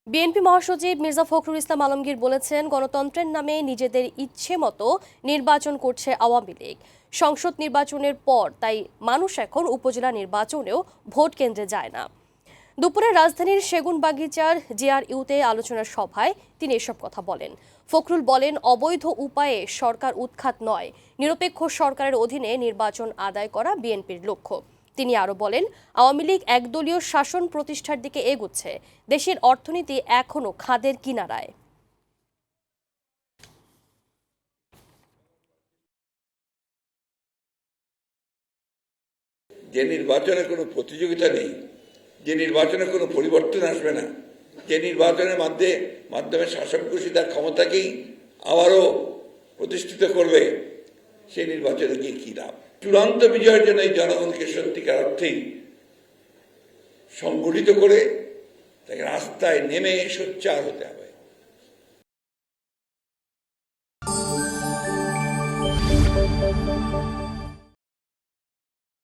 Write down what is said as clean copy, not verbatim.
BNP মহাসচিব মির্জা ফখরুল ইসলাম আলমগীর বলেছেন, গণতন্ত্রের নামে নিজেদের ইচ্ছে মতো নির্বাচন করছে আওয়ামী লীগ। সংসদ নির্বাচনের পর তাই মানুষ এখন উপজেলা নির্বাচনেও ভোট কেন্দ্রে যায় না। দুপুরে রাজধানীর সেগুনবাগিচার জেআরইউতে আলোচনা সভায় তিনি এসব কথা বলেন। ফখরুল বলেন, অবৈধ উপায়ে সরকার উৎখাত নয়, নিরপেক্ষ সরকারের অধীনে নির্বাচন আদায় করা বিএনপির লক্ষ্য। তিনি আরো বলেন, আওয়ামী লীগ একদলীয় শাসন প্রতিষ্ঠার দিকে এগুচ্ছে। দেশের অর্থনীতি এখনো খাদের কিনারায়। যে নির্বাচনে কোনো প্রতিযোগিতা নেই, যে নির্বাচনে কোনো পরিবর্তন আসবে না, যে নির্বাচনের মাধ্যমে শাসক গোষ্ঠী তার ক্ষমতাকেই আবারও প্রতিষ্ঠিত করবে, সেই নির্বাচনে গিয়ে কি লাভ? চূড়ান্ত বিজয়ের জন্য এই জনগণকে সত্যিকার অর্থেই সংগঠিত করে তাকে রাস্তায় নেমে সোচ্চার হতে হবে।